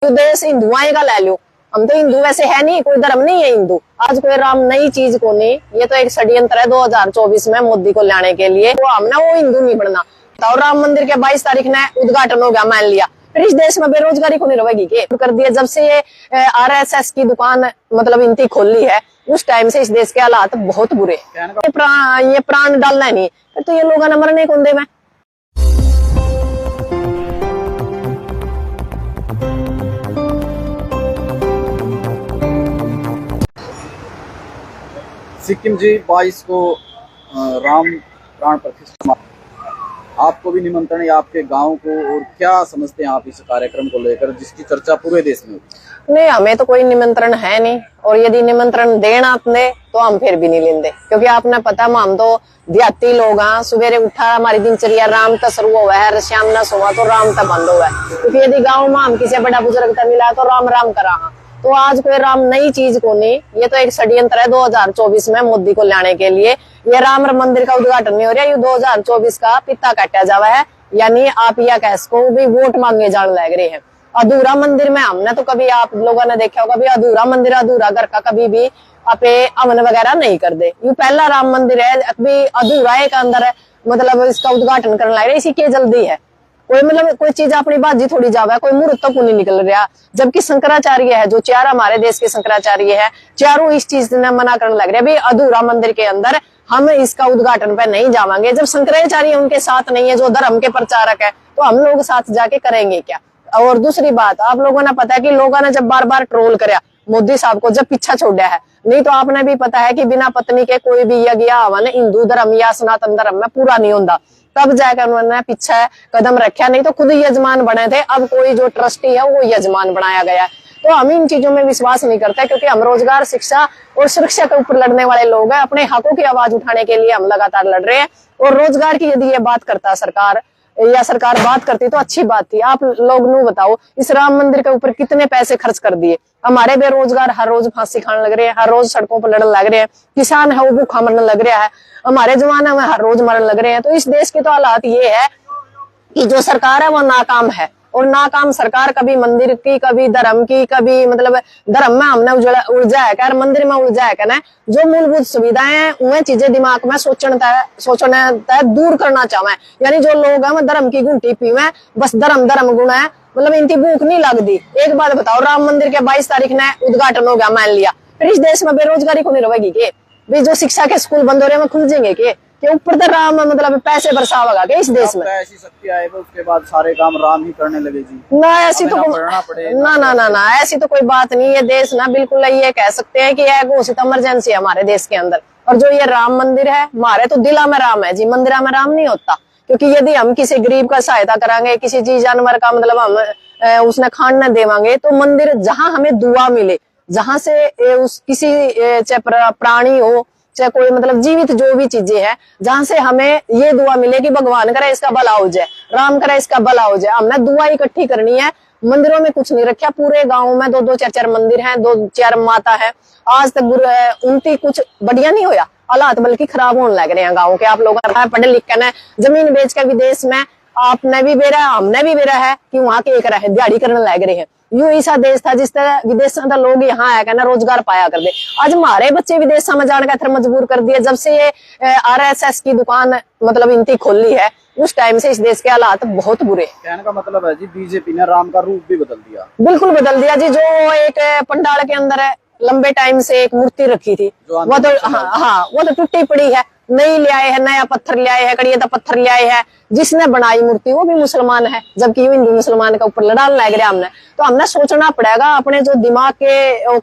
देश हिंदुआई का ले लो। हम तो हिंदू वैसे है नहीं, कोई धर्म नहीं है हिंदू। आज कोई राम नई चीज को नहीं, ये तो एक षड्यंत्र है 2024 में मोदी को लाने के लिए। वो हम ना वो हिंदू नहीं बनना। और राम मंदिर के 22 तारीख ने उद्घाटन हो गया, मान लिया, फिर इस देश में बेरोजगारी को नहीं रहेगी के कर दिया। जब से ये RSS की दुकान मतलब इनकी खोली है, उस टाइम से इस देश के हालात बहुत बुरे। ये प्राण डालना है नहीं, तो ये लोगों ने मरने कौन दे में। सिक्किम जी 22 को राम प्राण प्रतिष्ठा, आपको भी निमंत्रण है आपके गांव को, और क्या समझते हैं आप इस कार्यक्रम को लेकर जिसकी चर्चा पूरे देश में होती? नहीं, हमें तो कोई निमंत्रण है नहीं, और यदि निमंत्रण देना आपने तो हम फिर भी नहीं लेंगे, क्योंकि आपने पता हम तो देहाती लोग हैं। सवेरे उठा हमारी दिनचर्या राम का शुरू हुआ है, श्याम न सोवा तो राम का बंद हुआ है। क्योंकि यदि गाँव में हम किसी बड़ा बुजुर्ग का मिला तो राम राम करा। तो आज कोई राम नई चीज को नहीं, ये तो एक षड्यंत्र है 2024 में मोदी को लाने के लिए। ये राम मंदिर का उद्घाटन नहीं हो रहा, ये 2024 का पिता काटा जावा है, यानी आप या कैस को भी वोट मांगने जाने लग रहे हैं। अधूरा मंदिर में हमने तो कभी आप लोगों ने देखा होगा भी अधूरा मंदिर अधूरा घर का कभी भी आपे अमन वगैरह नहीं कर दे। ये पहला राम मंदिर है, अभी अधूरा एक अंदर है, मतलब इसका उद्घाटन करने लग रहे, इसी की जल्दी है। कोई मतलब कोई चीज अपनी बाजी थोड़ी जावा, कोई मुहूर्त तक नहीं निकल रहा। जबकि शंकराचार्य है, जो चार हमारे देश के शंकराचार्य है, चारों इस चीज ने मना करने लग रहे, भाई अधूरा मंदिर के अंदर हम इसका उद्घाटन पे नहीं जावांगे। जब शंकराचार्य उनके साथ नहीं है, जो धर्म के प्रचारक है, तो हम लोग साथ जाके करेंगे क्या। और दूसरी बात, आप लोगों ने पता है कि लोगों ने जब बार बार ट्रोल कराया मोदी साहब को, जब पीछा छोड़ा है, नहीं तो आपने भी पता है कि बिना पत्नी के कोई भी यज्ञ हवन हिंदू धर्म या सनातन धर्म में पूरा नहीं होता। तब जाकर उन्होंने पीछे कदम रखा, नहीं तो खुद ही यजमान बने थे। अब कोई जो ट्रस्टी है वो यजमान बनाया गया है। तो हम इन चीजों में विश्वास नहीं करते, क्योंकि हम रोजगार, शिक्षा और सुरक्षा के ऊपर लड़ने वाले लोग हैं। अपने हकों की आवाज उठाने के लिए हम लगातार लड़ रहे हैं। और रोजगार की यदि ये बात करता सरकार या सरकार बात करती तो अच्छी बात थी। आप लोग नू बताओ, इस राम मंदिर के ऊपर कितने पैसे खर्च कर दिए। हमारे बेरोजगार हर रोज फांसी खाने लग रहे हैं, हर रोज सड़कों पर लड़ने लग रहे हैं। किसान है वो भूखा मरने लग रहा है, हमारे जवान में हर रोज मरने लग रहे हैं। तो इस देश के तो हालात ये है कि जो सरकार है वो नाकाम है। और नाकाम सरकार कभी मंदिर की, कभी धर्म की, कभी मतलब धर्म में हमने उलझा है कर, मंदिर में उलझा है कहना। जो मूलभूत सुविधाएं हैं उन्हें चीजें दिमाग में सोचने दूर करना चाहे। यानी जो लोग हैं वो धर्म की घुंटी पीवे, बस धर्म गुण है, मतलब इनकी भूख नहीं लगती। एक बात बताओ, राम मंदिर के 22 तारीख ने उद्घाटन हो गया, मान लिया, फिर इस देश में बेरोजगारी को नहीं रहेगी के भाई। जो शिक्षा के स्कूल बंद हो रहे हैं खुल जाएंगे के ऊपर तो राम मतलब पैसे बरसावेगा के इस देश में। ऐसी शक्ति आएगा उसके बाद सारे काम राम ही करने लगेगी ना, ऐसी तो ना ऐसी तो कोई बात नहीं। ये देश ना बिल्कुल ये कह सकते हैं कि यह घोषित इमरजेंसी है हमारे देश के अंदर। और जो ये राम मंदिर है, हमारे तो दिला में राम है जी, मंदिरा में राम नहीं होता। क्योंकि यदि हम किसी गरीब का सहायता करांगे, किसी चीज जानवर का मतलब हम उसने खान न देवांगे, तो मंदिर जहां हमें दुआ मिले, जहां से उस किसी चाहे प्राणी हो चाहे कोई मतलब जीवित जो भी चीजें हैं, जहां से हमें ये दुआ मिले कि भगवान करे इसका भला हो जाए, राम करे इसका भला हो जाए, हमने दुआ इकट्ठी करनी है। मंदिरों में कुछ नहीं रखा, पूरे गांव में 2-2 4-4 मंदिर हैं, 2-4 माता है। आज तक उनकी कुछ बढ़िया नहीं होया, हालात बल्कि खराब होने लग रहे हैं गाँव के। आप लोग पढ़े लिखे ने जमीन बेच कर विदेश में, आपने भी बेरा हमने भी बेरा है कि वहां के एक दिहाड़ी करने लग रहे हैं। यूं ऐसा देश था जिस तरह विदेशों का लोग यहाँ आया करना रोजगार पाया कर दे। आज हमारे बच्चे विदेश में जाने का मजबूर कर दिया। जब से ये RSS की दुकान मतलब इनकी खोली है, उस टाइम से इस देश के हालात बहुत बुरे। कहने का मतलब है जी, बीजेपी ने राम का रूप भी बदल दिया। बिल्कुल बदल दिया जी। जो एक पंडाल के अंदर है लंबे टाइम से एक मूर्ति रखी थी, वो तो वो तो टूटी पड़ी है। नई ले आए है, नया पत्थर ले आए है, कड़िया पत्थर ले आए है। जिसने बनाई मूर्ति वो भी मुसलमान है, जबकि हिंदू मुसलमान के ऊपर लड़ाई लग रहा हमने। तो हमने सोचना पड़ेगा, अपने जो दिमाग के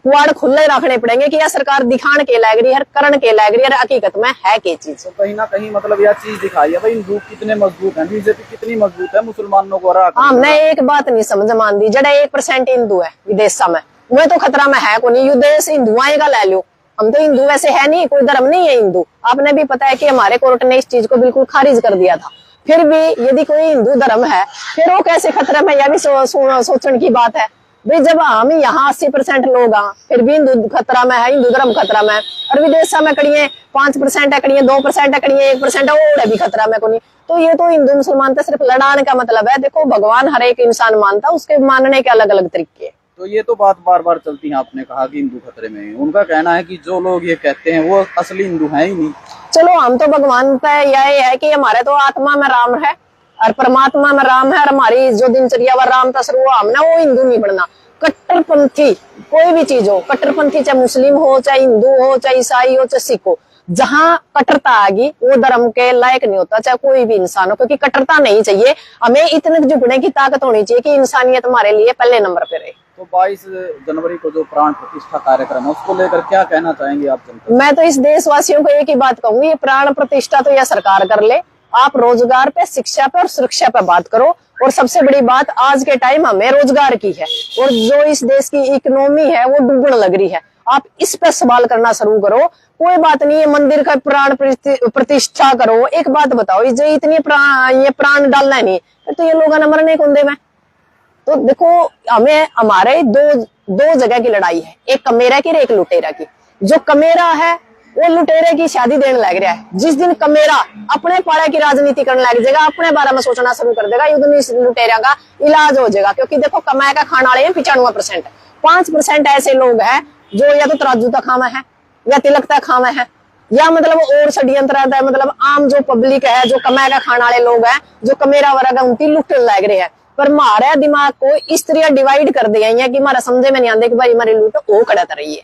कुआड़ खुले रखने पड़ेंगे कि यह सरकार दिखान के लग रही है, करण के लग रही है, हकीकत में है के चीज। तो कहीं ना कहीं मतलब यह चीज दिखाई है भाई हिंदू कितने मजबूत है, बीजेपी कितनी मजबूत है मुसलमानों को। हमने एक बात नहीं समझ मान दी, जड़ा 1% हिंदू है विदेश में, वह तो खतरा में है को नहीं। यू देश हिंदुआई का ले लो। हम तो हिंदू वैसे है नहीं, कोई धर्म नहीं है हिंदू। आपने भी पता है कि हमारे कोर्ट ने इस चीज को बिल्कुल खारिज कर दिया था। फिर भी यदि कोई हिंदू धर्म है, फिर वो कैसे खतरे में, यह भी सोचने की बात है। भाई जब हम यहाँ 80% लोग हाँ फिर भी हिंदू खतरा में है, हिंदू धर्म खतरा में है, और विदेश में कड़िए 5% है, कड़िए 2% है, कड़िए 1% है, और भी खतरा में कोई। तो ये तो हिंदू मुसलमान तो सिर्फ लड़ाने का मतलब है। देखो भगवान हर एक इंसान मानता, उसके मानने के अलग अलग तरीके। तो ये तो बात बार बार चलती है, आपने कहा कि हिंदू खतरे में है। उनका कहना है कि जो लोग ये कहते हैं वो असली हिंदू हैं ही नहीं। चलो हम तो भगवान पे यही है कि हमारे तो आत्मा में राम है और परमात्मा में राम है, और हमारी जो दिनचर्या व राम तस्वर वो हमने वो हिंदू नहीं बनना। कट्टरपंथी कोई भी चीज हो, कट्टरपंथी चाहे मुस्लिम हो, चाहे हिंदू हो, चाहे ईसाई हो, चाहे सिख हो, जहां कट्टरता आएगी वो धर्म के लायक नहीं होता, चाहे कोई भी इंसान हो, क्योंकि कट्टरता नहीं चाहिए। हमें इतने झुकने की ताकत होनी चाहिए कि इंसानियत हमारे लिए पहले नंबर पे रहे। तो 22 जनवरी को जो प्राण प्रतिष्ठा कार्यक्रम है उसको लेकर क्या कहना चाहेंगे आप जनता? मैं तो इस देशवासियों को एक ही बात कहूंगी, ये प्राण प्रतिष्ठा तो यह सरकार कर ले, आप रोजगार पे, शिक्षा पे और सुरक्षा पे बात करो। और सबसे बड़ी बात आज के टाइम हमें रोजगार की है, और जो इस देश की इकोनॉमी है वो डूबने लग रही है। आप इस पे सवाल करना शुरू करो। कोई बात नहीं है, मंदिर का प्राण प्रतिष्ठा करो। एक बात बताओ, जो इतनी ये प्राण डालना नहीं तो ये लोग न मरने कौन दे में। तो देखो हमें हमारे दो जगह की लड़ाई है, एक कमेरा की और एक लुटेरा की। जो कमेरा है वो लुटेरे की शादी देने लग रहा है। जिस दिन कमेरा अपने पाड़े की राजनीति करने लग जाएगा, अपने बारे में सोचना शुरू कर देगा, युद्ध लुटेरा का इलाज हो जाएगा। क्योंकि देखो कमाए का खाने वाले हैं 95%, 5% ऐसे लोग हैं जो या तो तराजू तक खावे है, या तिलक तक खावे है, या मतलब और षड्यंत्र है। मतलब आम जो पब्लिक है, जो कमाए का खाने वाले लोग हैं, जो कमेरा वर्ग है, उनकी लुटने लग रहे हैं। पर हमारे दिमाग को इस तरह डिवाइड कर दिया है कि हमारा समझे में नहीं आते कि भाई हमारी लूट वो खड़ा रही है।